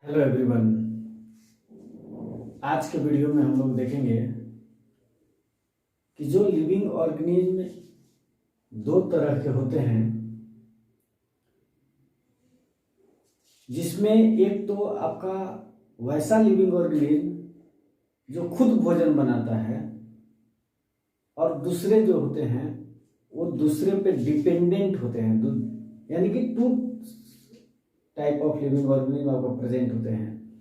Hello everyone. आज के video में हम लोग देखेंगे कि जो लिविंग ऑर्गेनिज्म दो तरह के होते हैं, जिसमें एक तो आपका वैसा लिविंग ऑर्गेनिज्म जो खुद भोजन बनाता है और दूसरे जो होते हैं वो दूसरे पे डिपेंडेंट होते हैं। यानी कि two type of living organism आपको प्रेजेंट होते हैं।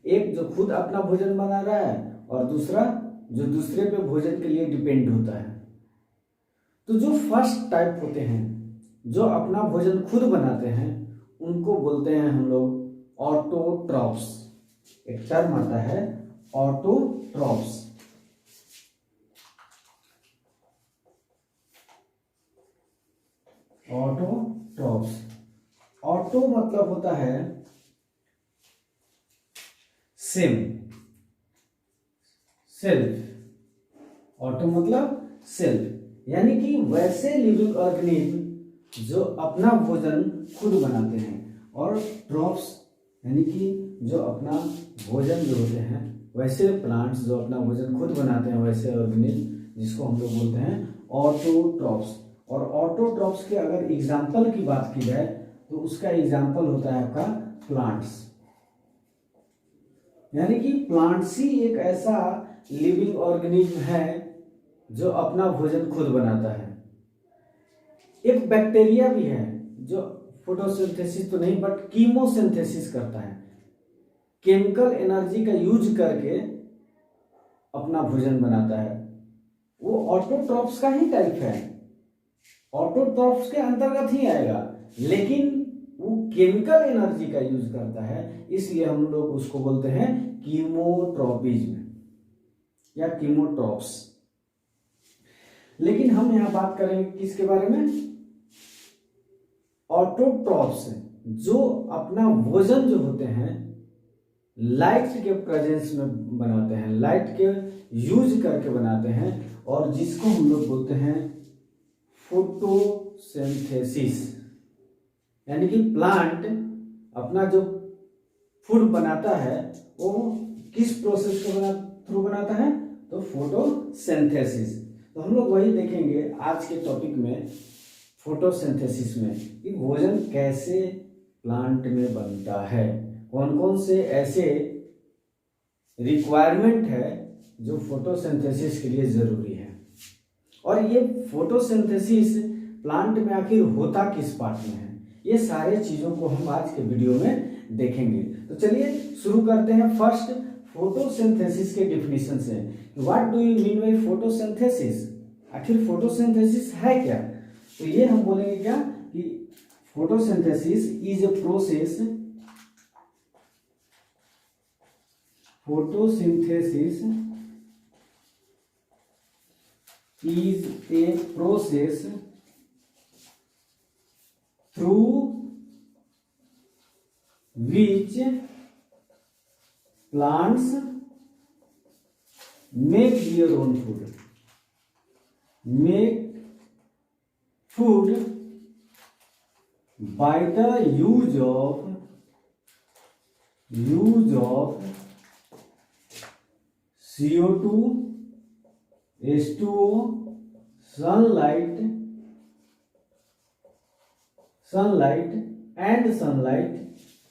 एक जो खुद अपना भोजन बना रहा है और दूसरा जो दूसरे पे भोजन के लिए डिपेंड होता है। तो जो फर्स्ट टाइप होते हैं जो अपना भोजन खुद बनाते हैं उनको बोलते हैं हम लोग ऑटोट्रॉफ्स। एक टर्म आता है ऑटोट्रॉफ्स। ऑटोट्रॉफ्स, ऑटो मतलब होता है सेम, सेल्फ। ऑटो मतलब सेल्फ, यानी कि वैसे लिविंग ऑर्गेनिज्म जो अपना भोजन खुद बनाते हैं, और ट्रॉफ्स यानी कि जो अपना भोजन जो होते हैं वैसे प्लांट्स जो अपना भोजन खुद बनाते हैं, वैसे ऑर्गेनिज्म जिसको हम लोग बोलते हैं ऑटोट्रॉफ्स। और ऑटोट्रॉफ्स के अगर एग्जाम्पल की बात की जाए तो उसका एग्जाम्पल होता है आपका प्लांट्स। यानी कि प्लांट्स ही एक ऐसा लिविंग ऑर्गेनिज्म है जो अपना भोजन खुद बनाता है। एक बैक्टीरिया भी है जो फोटोसिंथेसिस तो नहीं बट कीमोसिंथेसिस करता है, केमिकल एनर्जी का यूज करके अपना भोजन बनाता है। वो ऑटोट्रॉफ्स का ही टाइप है, ऑटोट्रॉफ्स के अंतर्गत ही आएगा, लेकिन वो केमिकल एनर्जी का यूज करता है, इसलिए हम लोग उसको बोलते हैं कीमोट्रॉपिज्म या कीमोट्रॉप्स। लेकिन हम यहां बात करेंगे किसके बारे में? ऑटोट्रॉप्स, जो अपना भोजन जो होते हैं लाइट के प्रेजेंस में बनाते हैं, लाइट के यूज करके बनाते हैं, और जिसको हम लोग बोलते हैं फोटोसिंथेसिस। यानी कि प्लांट अपना जो फूड बनाता है वो किस प्रोसेस के थ्रू बनाता है? तो फोटोसिंथेसिस। तो हम लोग वही देखेंगे आज के टॉपिक में, फोटोसिंथेसिस में, कि भोजन कैसे प्लांट में बनता है, कौन कौन से ऐसे रिक्वायरमेंट है जो फोटोसिंथेसिस के लिए जरूरी है, और ये फोटोसिंथेसिस प्लांट में आखिर होता किस पार्ट में है। ये सारे चीजों को हम आज के वीडियो में देखेंगे। तो चलिए शुरू करते हैं फर्स्ट फोटोसिंथेसिस के डिफिनीशन से। What do you mean by photosynthesis? आखिर फोटोसिंथेसिस है क्या? तो ये हम बोलेंगे क्या कि photosynthesis is a process, photosynthesis is a process through which plants make their own food, make food by the use of CO2, H2O, sunlight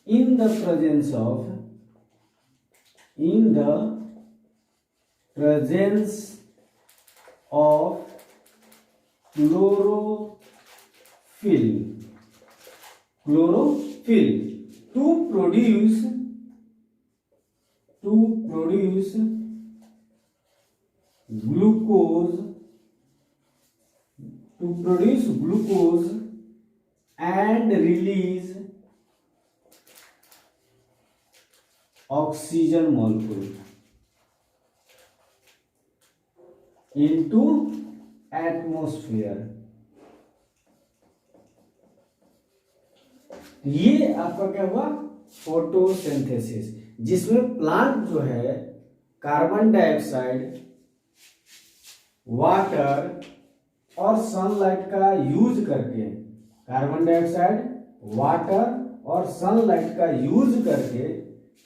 in the presence of chlorophyll to produce glucose and release oxygen molecule into atmosphere। ये आपका क्या हुआ? Photosynthesis, जिसमें plant जो है carbon dioxide, water और sunlight का use करके, कार्बन डाइऑक्साइड, वाटर और सनलाइट का यूज करके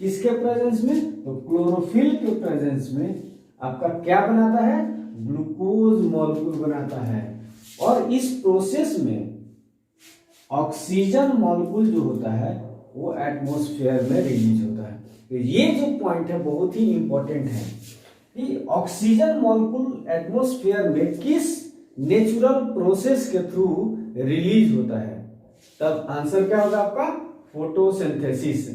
किसके प्रेजेंस में? तो क्लोरोफिल के प्रेजेंस में आपका क्या बनाता है? ग्लूकोज मॉलिक्यूल बनाता है। और इस प्रोसेस में ऑक्सीजन मॉलिक्यूल जो होता है वो एटमॉस्फेयर में रिलीज होता है। तो ये जो पॉइंट है बहुत ही इंपॉर्टेंट है कि ऑक्सीजन मॉलिक्यूल एटमॉस्फेयर में किस नेचुरल प्रोसेस के थ्रू रिलीज होता है। तब आंसर क्या होगा आपका? Photosynthesis.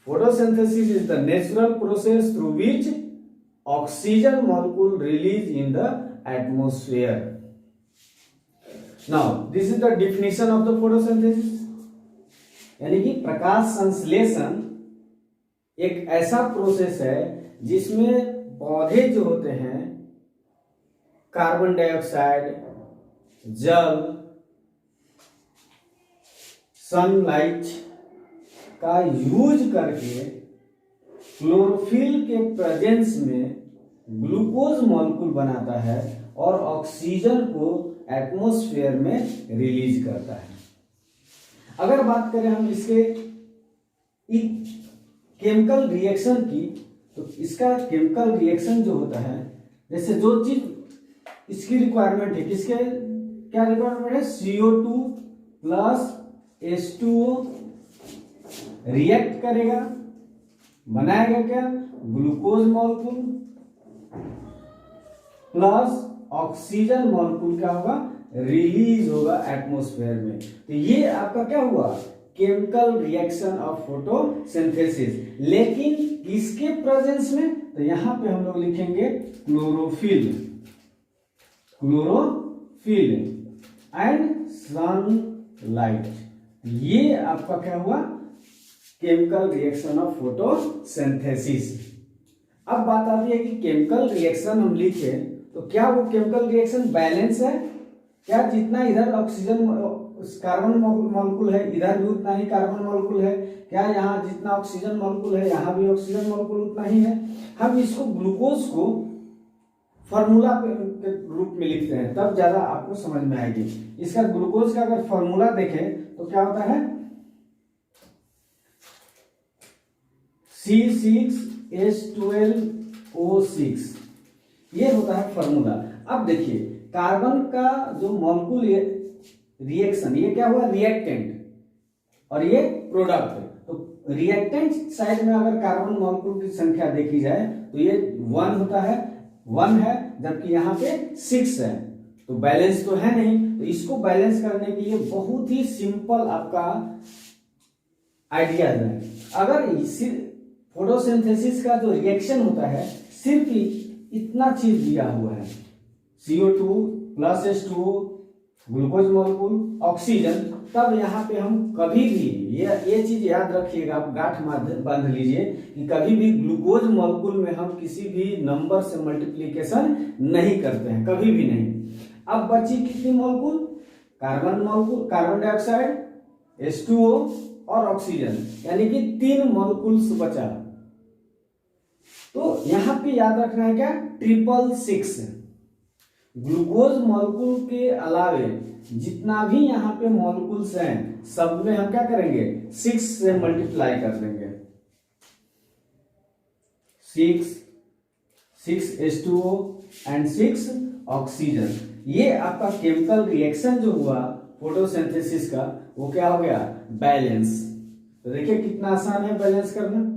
Photosynthesis is the natural process through which oxygen molecule release in the atmosphere. Now this is the definition of the photosynthesis, यानी कि प्रकाश संश्लेषण एक ऐसा प्रोसेस है जिसमें पौधे जो होते हैं कार्बन डाइऑक्साइड, जल, सनलाइट का यूज करके क्लोरोफिल के प्रेजेंस में ग्लूकोज मॉलिक्यूल बनाता है और ऑक्सीजन को एटमॉस्फेयर में रिलीज करता है। अगर बात करें हम इसके केमिकल रिएक्शन की, तो इसका केमिकल रिएक्शन जो होता है, जैसे जो चीज इसकी रिक्वायरमेंट है, किसके क्या रिक्वायरमेंट है? CO2 प्लस H2O रिएक्ट करेगा, बनाएगा क्या? Glucose molecule plus oxygen molecule क्या होगा? रिलीज होगा एटमॉस्फेयर में। तो ये आपका क्या हुआ? Chemical reaction of photosynthesis. लेकिन किसके प्रेजेंस में? तो यहां पे हम लोग लिखेंगे क्लोरोफिल, क्लोरोफिल एंड सनलाइट। ये आपका क्या हुआ? Chemical reaction of photosynthesis. अब बात आती है कि केमिकल रिएक्शन हम लिखे तो क्या वो केमिकल रिएक्शन बैलेंस है? क्या जितना इधर ऑक्सीजन कार्बन मॉलिक्यूल है इधर भी उतना ही कार्बन मॉलिक्यूल है? क्या यहाँ जितना ऑक्सीजन मॉलिक्यूल है यहाँ भी ऑक्सीजन मॉलिक्यूल उतना ही है? हम इसको ग्लूकोज को फॉर्मूला के रूप में लिखते हैं, तब ज्यादा आपको समझ में आएगी। इसका ग्लूकोज का अगर फॉर्मूला देखें तो क्या होता है? C6H12O6, ये होता है फॉर्मूला। अब देखिए कार्बन का जो मॉलिक्यूल रिएक्शन, ये क्या हुआ? रिएक्टेंट और ये प्रोडक्ट। तो रिएक्टेंट साइड में अगर कार्बन मॉलिक्यूल की संख्या देखी जाए तो ये 1 होता है, 1 है, जबकि यहाँ पे 6 है। तो बैलेंस तो है नहीं। तो इसको बैलेंस करने के लिए बहुत ही सिंपल आपका आइडिया है। अगर फोटोसिंथेसिस का जो रिएक्शन होता है सिर्फ इतना चीज दिया हुआ है, CO2 plus H2O, glucose molecule, oxygen, तब यहाँ पे हम कभी भी ये चीज याद रखिएगा, आप गांठ बांध लीजिए कि कभी भी ग्लूकोज मॉलिक्यूल में हम किसी भी नंबर से मल्टीप्लिकेशन नहीं करते हैं, कभी भी नहीं। अब बची कितनी molecule? Carbon molecule, carbon dioxide, H2O और ऑक्सीजन, यानी कि 3 मॉलिक्यूल्स बचा। तो यहां पे याद रखना है क्या? 666। ग्लूकोज मॉलिक्यूल के अलावे जितना भी यहाँ पे मॉलिक्यूल्स हैं सब में हम क्या करेंगे? 6 से मल्टीप्लाई कर देंगे। 6 H2O एंड 6 ऑक्सीजन। ये आपका केमिकल रिएक्शन जो हुआ फोटोसिंथेसिस का, वो क्या हो गया? बैलेंस। तो देखिए कितना आसान है बैलेंस करना।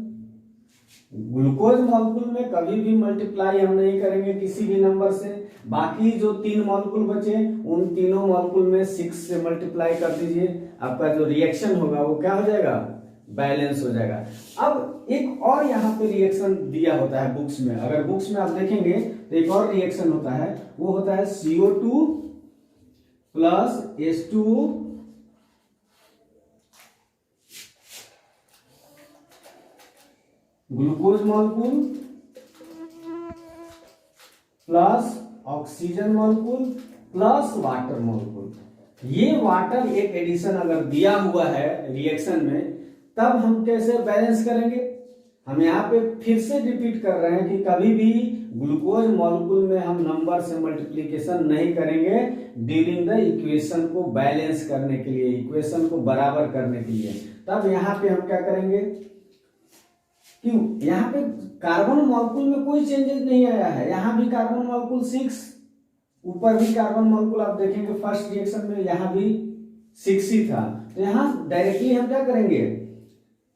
ग्लूकोज मॉलिक्यूल में कभी भी मल्टीप्लाई हम नहीं करेंगे किसी भी नंबर से। बाकी जो 3 मॉलिक्यूल बचे उन तीनों मॉलिक्यूल में 6 से मल्टीप्लाई कर दीजिए, आपका जो रिएक्शन होगा वो क्या हो जाएगा? बैलेंस हो जाएगा। अब एक और यहाँ पे रिएक्शन दिया होता है बुक्स में, अगर बुक्स में आप देखेंगे तो एक और रिएक्शन होता है, वो होता है CO2 plus H2O glucose molecule plus oxygen molecule plus water molecule. ये वाटर एक एडिशन अगर दिया हुआ है रिएक्शन में, तब हम कैसे बैलेंस करेंगे? हम यहाँ पे फिर से रिपीट कर रहे हैं कि कभी भी ग्लूकोज मॉलिक्यूल में हम नंबर से मल्टीप्लिकेशन नहीं करेंगे ड्यूरिंग द इक्वेशन को बैलेंस करने के लिए, इक्वेशन को बराबर करने के लिए। तब यहाँ पे हम क्या करेंगे? कि यहाँ पे कार्बन मॉलिक्यूल में कोई चेंजेस नहीं आया है। यहाँ भी कार्बन मॉलिक्यूल 6, ऊपर भी कार्बन मॉलिक्यूल आप देखेंगे फर्स्ट रिएक्शन में यहाँ भी 6 ही था। तो यहाँ डायरेक्टली हम क्या करेंगे,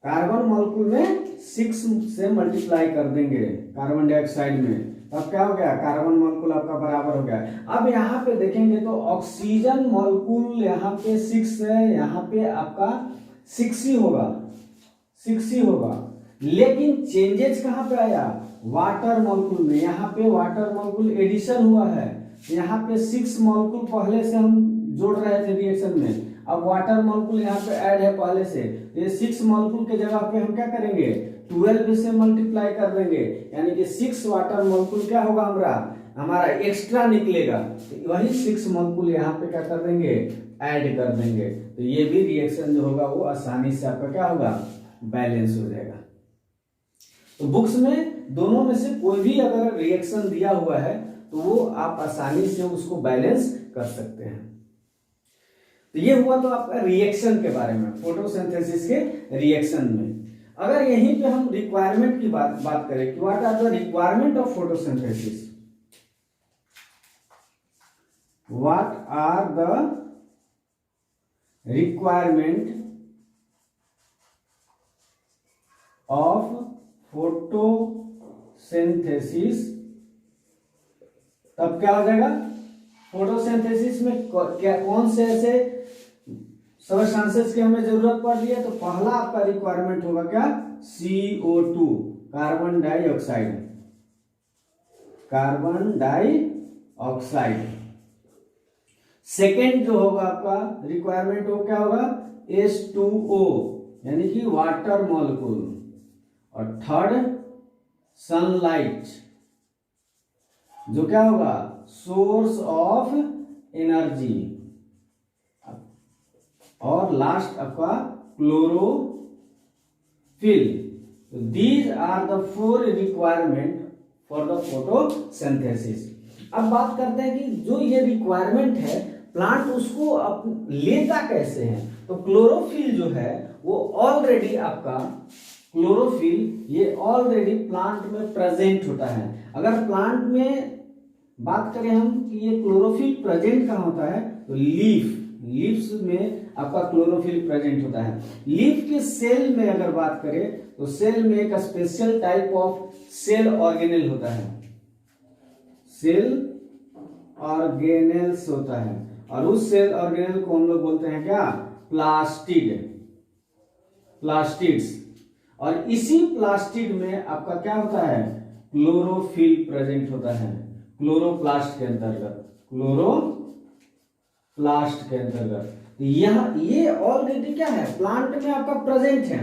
कार्बन मॉलिक्यूल में 6 से मल्टीप्लाई कर देंगे कार्बन डाइऑक्साइड में, तब क्या हो गया, कार्बन मॉलिक्यूल आपका बराबर हो गया। अब यहाँ पे देखेंगे तो ऑक्सीजन मॉलिक्यूल यहाँ पे 6 है, यहाँ पे आपका 6 ही होगा, 6 ही होगा। लेकिन चेंजेस कहाँ पे आया, वाटर मॉलिक्यूल में। यहाँ पे वाटर मॉलिक्यूल एडिशन हुआ है, यहाँ पे 6 मॉलिक्यूल पहले से हम जोड़ रहे थे रिएक्शन में, अब वाटर मॉलिक्यूल यहाँ पे ऐड है पहले से। ये 6 मॉलिक्यूल के जगह पे हम क्या करेंगे, 12 से मल्टीप्लाई कर देंगे, यानी कि 6 वाटर मॉलिक्यूल क्या होगा, हमारा एक्स्ट्रा निकलेगा। तो वही 6 मॉलिक्यूल यहाँ पे क्या कर देंगे, ऐड कर देंगे। तो ये भी रिएक्शन जो होगा वो आसानी से आपका क्या होगा, बैलेंस हो जाएगा। तो बुक्स में दोनों में से कोई भी अगर रिएक्शन दिया हुआ है तो वो आप आसानी से उसको बैलेंस कर सकते हैं। तो ये हुआ तो आपका रिएक्शन के बारे में, फोटोसिंथेसिस के रिएक्शन में। अगर यहीं पे हम रिक्वायरमेंट की बात करें कि what are the requirement of photosynthesis, what are the requirement of photosynthesis, तब क्या हो जाएगा, फोटोसिंथेसिस में क्या कौन से ऐसे सब्सटेंसेस की हमें जरूरत पड़ रही है। तो पहला आपका रिक्वायरमेंट होगा क्या, CO2, carbon dioxide, carbon dioxide. Second जो होगा आपका रिक्वायरमेंट वो क्या होगा, H2O, यानी कि वाटर मॉलिक्यूल। और थर्ड सनलाइट, जो क्या होगा, सोर्स ऑफ एनर्जी। और लास्ट आपका chlorophyll. These are the 4 requirement for the photosynthesis. अब बात करते हैं कि जो ये रिक्वायरमेंट है प्लांट उसको लेता कैसे है। तो क्लोरोफिल जो है वो ऑलरेडी आपका, क्लोरोफिल ये ऑलरेडी प्लांट में प्रेजेंट होता है। अगर प्लांट में बात करें हम कि ये क्लोरोफिल प्रेजेंट कहाँ होता है, तो लीव्स में आपका क्लोरोफिल प्रेजेंट होता है। लीफ के सेल में अगर बात करें तो सेल में एक special type of cell organelle होता है, सेल ऑर्गेनेल्स होता है। और उस सेल ऑर्गेनेल को हम लोग बोलते हैं क्या, प्लास्टिड्स। और इसी प्लास्टिड में आपका क्या होता है, क्लोरोफिल प्रेजेंट होता है, क्लोरोप्लास्ट के अंतर्गत। तो यहाँ ये ऑलरेडी क्या है, प्लांट में आपका प्रेजेंट है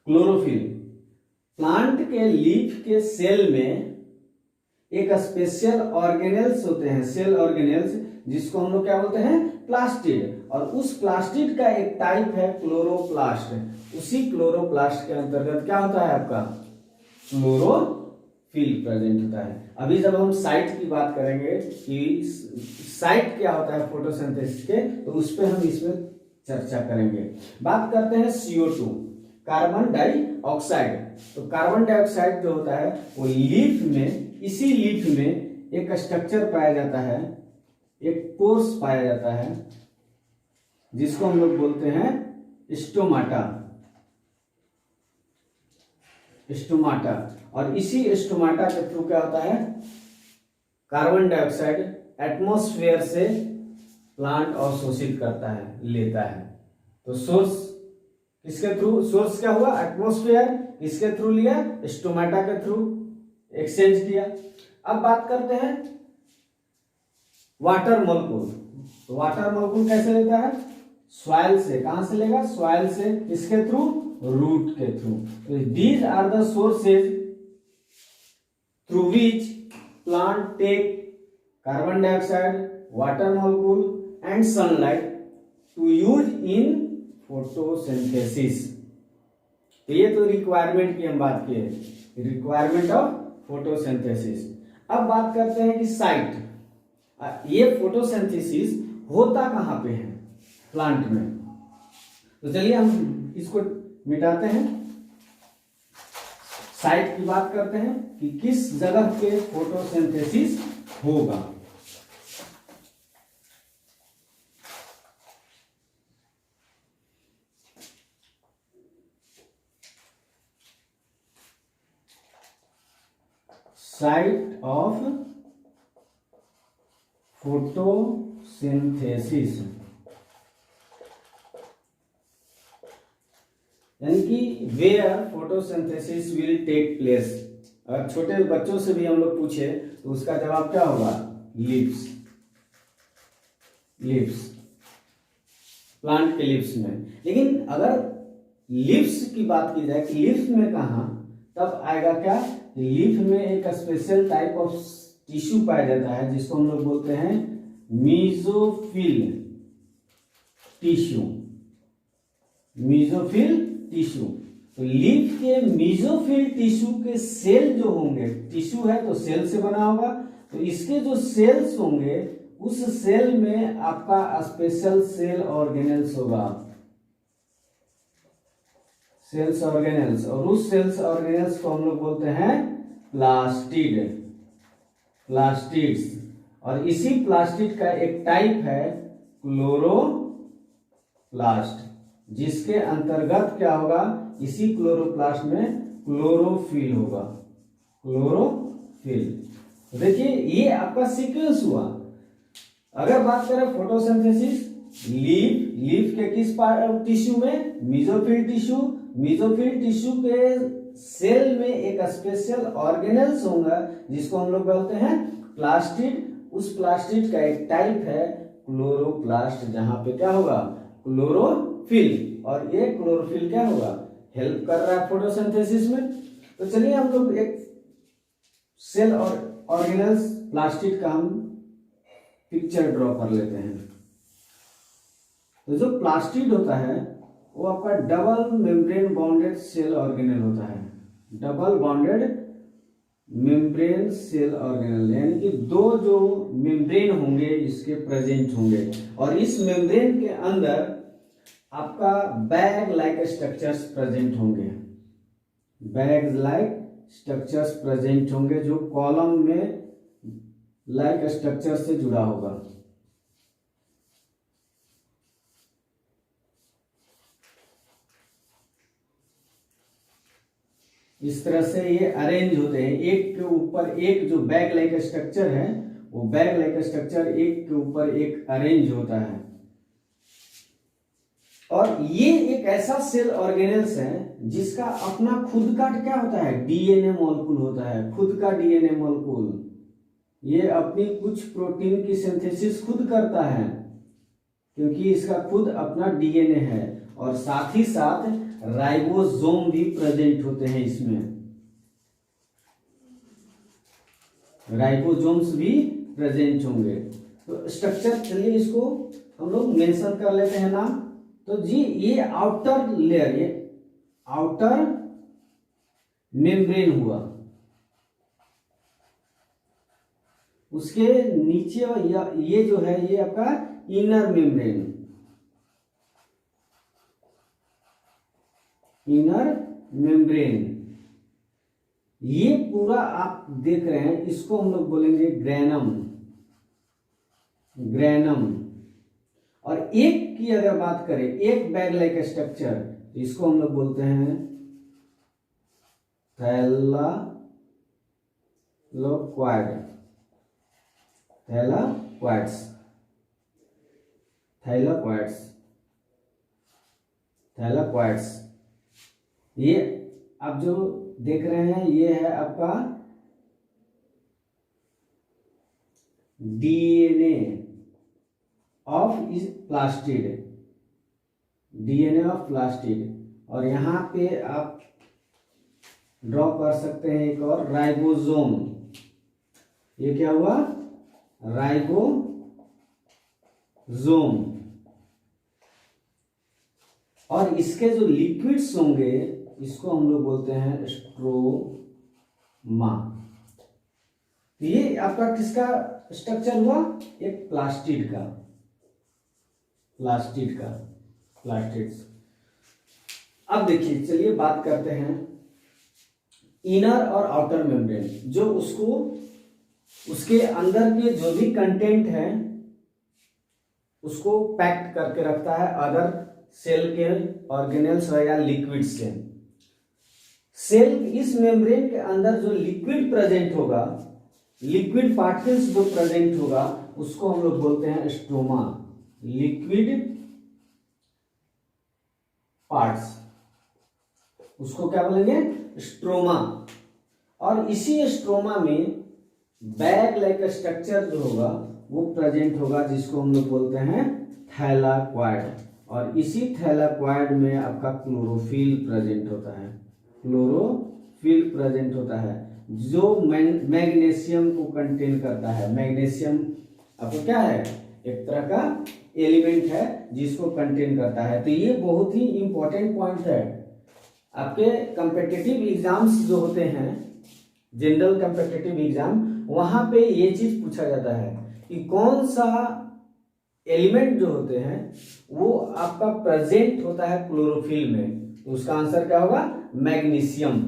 क्लोरोफिल। प्लांट के लीफ के सेल में एक स्पेशल ऑर्गेनेल्स होते हैं, सेल ऑर्गेनेल्स, जिसको हम लोग क्या बोलते हैं, प्लास्टिड। और उस प्लास्टिड का एक टाइप है क्लोरोप्लास्ट। उसी क्लोरोप्लास्ट के अंतर्गत क्या होता है आपका, क्लोरोफिल प्रेजेंट होता है। अभी जब हम साइट की बात करेंगे कि साइट क्या होता है फोटोसिंथेसिस के, तो उस पर हम इसमें चर्चा करेंगे। बात करते हैं CO2, कार्बन डाइऑक्साइड। तो कार्बन डाइऑक्साइड जो होता है वो लीफ में, इसी लीफ में एक स्ट्रक्चर पाया जाता है, एक कोर्स पाया जाता है, जिसको हम लोग बोलते हैं स्टोमाटा। और इसी स्टोमाटा के थ्रू क्या होता है, कार्बन डाइऑक्साइड एटमॉस्फेयर से प्लांट अवशोषित करता है, लेता है। तो सोर्स किसके थ्रू, सोर्स क्या हुआ, एटमॉस्फेयर, किसके थ्रू लिया, स्टोमाटा के थ्रू एक्सचेंज किया। अब बात करते हैं वाटर मॉलिक्यूल। तो वाटर मॉलिक्यूल कैसे लेता है, सॉइल से। कहां से लेगा, सॉइल से। किसके थ्रू, रूट के through. These are the sources through which plant take carbon dioxide, water molecule and sunlight to use in photosynthesis. तो ये तो रिक्वायरमेंट की हम बात किए, रिक्वायरमेंट ऑफ फोटोसिंथेसिस। अब बात करते हैं कि साइट, ये फोटोसिंथेसिस होता कहां पे है, प्लांट में। तो चलिए हम इसको मिटाते हैं। साइट की बात करते हैं कि किस जगह पे फोटोसिंथेसिस होगा। साइट ऑफ फोटोसिंथेसिस यानी कि where photosynthesis will take place. अगर छोटे बच्चों से भी हम लोग पूछे तो उसका जवाब क्या होगा? लिप्स। लिप्स, प्लांट के लिप्स में। लेकिन अगर लिप्स की बात की जाए कि लिप्स में कहा, तब आएगा क्या? लिप में एक स्पेशल टाइप ऑफ टिश्यू पाया जाता है जिसको हम लोग बोलते हैं मीजोफिल टिश्यू। Mesophyll tissue. तो लिप के मीजोफिल टिश्यू के सेल जो होंगे, टिश्यू है तो सेल से बना होगा, तो इसके जो सेल्स होंगे उस सेल में आपका स्पेशल सेल ऑर्गेनेल्स होगा। सेल्स ऑर्गेनेल्स, और उस सेल्स ऑर्गेनेल्स को हम लोग बोलते हैं प्लास्टिड, प्लास्टिड्स। और इसी प्लास्टिड का एक टाइप है क्लोरोप्लास्ट, जिसके अंतर्गत क्या होगा? इसी क्लोरोप्लास्ट में क्लोरोफिल होगा। क्लोरोफिल। देखिए ये आपका सीक्वेंस हुआ। अगर बात करें फोटोसिंथेसिस, लीफ के किस पार्ट टिश्यू में? Mesophyll tissue. मीजोफिल टिश्यू के सेल में एक स्पेशल ऑर्गेनेल्स होगा जिसको हम लोग बोलते हैं प्लास्टिड। उस प्लास्टिड का एक टाइप है क्लोरोप्लास्ट, जहां पे क्या होगा? क्लोरोफिल। और ये क्लोरोफिल क्या होगा? हेल्प कर रहा है फोटोसिंथेसिस में। तो चलिए हम लोग एक सेल और ऑर्गेनेल्स प्लास्टिड का हम पिक्चर ड्रॉ कर लेते हैं। तो जो प्लास्टिड होता है वो आपका double membrane bounded cell organelle होता है। Double bounded membrane cell organelle, यानी कि दो जो मेम्ब्रेन होंगे इसके प्रेजेंट होंगे, और इस मेम्ब्रेन के अंदर आपका बैग लाइक स्ट्रक्चर्स प्रेजेंट होंगे। बैग लाइक स्ट्रक्चर्स प्रेजेंट होंगे जो कॉलम में लाइक स्ट्रक्चर से जुड़ा होगा। इस तरह से ये अरेंज होते हैं, एक के ऊपर एक। जो बैग लाइक स्ट्रक्चर है वो बैग लाइक स्ट्रक्चर एक के ऊपर एक अरेंज होता है। और ये एक ऐसा सेल ऑर्गेनेल्स है जिसका अपना खुद का क्या होता है? डीएनए मॉलिक्यूल होता है, खुद का डीएनए मॉलिक्यूल। ये अपनी कुछ प्रोटीन की सिंथेसिस खुद करता है क्योंकि इसका खुद अपना डीएनए है। और साथ ही साथ राइबोसोम भी प्रेजेंट होते हैं इसमें। राइबोसोम्स भी प्रेजेंट होंगे। तो स्ट्रक्चर चलिए इसको हम लोग मेंशन कर लेते हैं नाम। तो जी ये आउटर लेयर, ये आउटर मेम्ब्रेन हुआ। उसके नीचे ये जो है ये आपका इनर मेम्ब्रेन, इनर मेम्ब्रेन। ये पूरा आप देख रहे हैं, इसको हम लोग बोलेंगे ग्रैनम। ग्रैनम। और एक की अगर बात करें, एक बैग लाइक स्ट्रक्चर, इसको हम लोग बोलते हैं थैलाकोइड। थैलाकोइड्स, थैलाकोइड्स, थैलाकोइड्स। ये आप जो देख रहे हैं ये है आपका डीएनए ऑफ इस प्लास्टिड, डीएनए ऑफ प्लास्टिड। और यहां पे आप ड्रॉ कर सकते हैं एक और राइबोसोम। ये क्या हुआ? राइबोसोम। और इसके जो लिक्विड्स होंगे इसको हम लोग बोलते हैं स्ट्रोमा। ये आपका किसका स्ट्रक्चर हुआ? एक प्लास्टिड का, प्लास्टिड का, प्लास्टिड्स। अब देखिए चलिए बात करते हैं इनर और आउटर मेम्ब्रेन, जो उसको उसके अंदर के जो भी कंटेंट है उसको पैक्ड करके रखता है अदर सेल के ऑर्गेनेल्स या लिक्विड से। सेल इस मेम्ब्रेन के अंदर जो लिक्विड प्रेजेंट होगा, लिक्विड पार्टिकल्स जो प्रेजेंट होगा, उसको हम लोग बोलते हैं स्ट्रोमा, लिक्विड पार्ट्स, उसको क्या बोलेंगे? स्ट्रोमा। और इसी स्ट्रोमा में बैग लाइक स्ट्रक्चर जो होगा वो प्रेजेंट होगा, जिसको हम लोग बोलते हैं थैलाक्वाइड। और इसी थैलाक्वाइड में आपका क्लोरोफिल प्रेजेंट होता है, क्लोरोफिल प्रेजेंट होता है, जो मैग्नीशियम को कंटेन करता है। मैग्नीशियम आपको क्या है? एक तरह का एलिमेंट है जिसको कंटेन करता है। तो ये बहुत ही इंपॉर्टेंट पॉइंट है। आपके कॉम्पिटिटिव एग्जाम्स जो होते हैं, जनरल कॉम्पिटिटिव एग्जाम, वहां पे ये चीज पूछा जाता है कि कौन सा एलिमेंट जो होते हैं वो आपका प्रेजेंट होता है क्लोरोफिल में, तो उसका आंसर क्या होगा? मैग्नीशियम।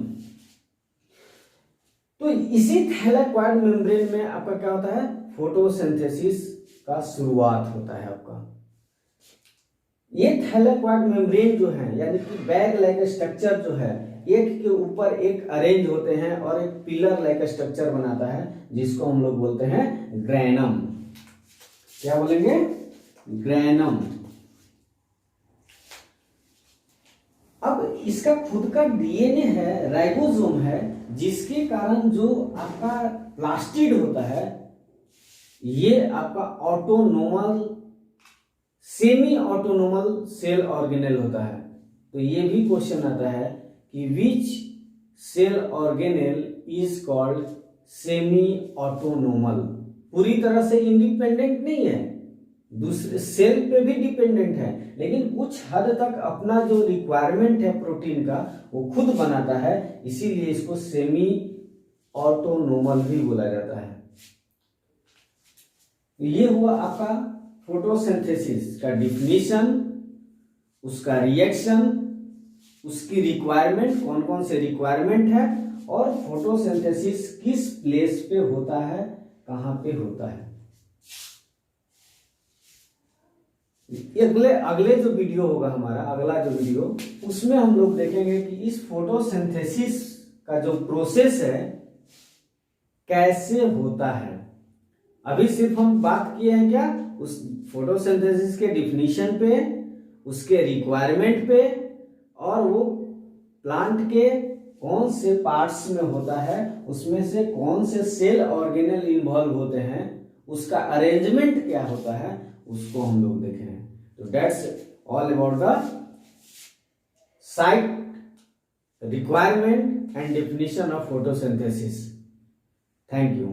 तो इसी थैलाक्वाइड मेम्ब्रेन में आपका क्या होता है? फोटोसिंथेसिस का शुरुआत होता है आपका। ये थैलाक्वाइड मेम्ब्रेन जो है, यानी कि बैग लाइक स्ट्रक्चर जो है, एक के ऊपर एक अरेंज होते हैं और एक पिलर लाइक स्ट्रक्चर बनाता है, जिसको हम लोग बोलते हैं ग्रैनम। क्या बोलेंगे? ग्रैनम। अब इसका खुद का डीएनए है, राइबोसोम है, जिसके कारण जो आपका प्लास्टिड होता है ये आपका autonomous, semi autonomous cell organelle होता है। तो ये भी क्वेश्चन आता है कि which cell organelle is called semi autonomous. पूरी तरह से इंडिपेंडेंट नहीं है, दूसरे सेल पे भी डिपेंडेंट है, लेकिन कुछ हद तक अपना जो रिक्वायरमेंट है प्रोटीन का वो खुद बनाता है, इसीलिए इसको सेमी ऑटोनोमल भी बोला जाता है। ये हुआ आपका फोटोसिंथेसिस का डिफिनीशन, उसका रिएक्शन, उसकी रिक्वायरमेंट, कौन कौन से रिक्वायरमेंट है, और फोटोसिंथेसिस किस प्लेस पे होता है, कहां पे होता है। अगले जो वीडियो होगा हमारा, अगला जो वीडियो, उसमें हम लोग देखेंगे कि इस फोटोसिंथेसिस का जो प्रोसेस है कैसे होता है। अभी सिर्फ हम बात किए हैं क्या? उस फोटोसिंथेसिस के डिफिनीशन पे, उसके रिक्वायरमेंट पे, और वो प्लांट के कौन से पार्ट्स में होता है, उसमें से कौन से सेल ऑर्गेनेल इन्वॉल्व होते हैं, उसका अरेंजमेंट क्या होता है, उसको हम लोग देखें। तो that's all about the site, requirement and definition of photosynthesis. Thank you.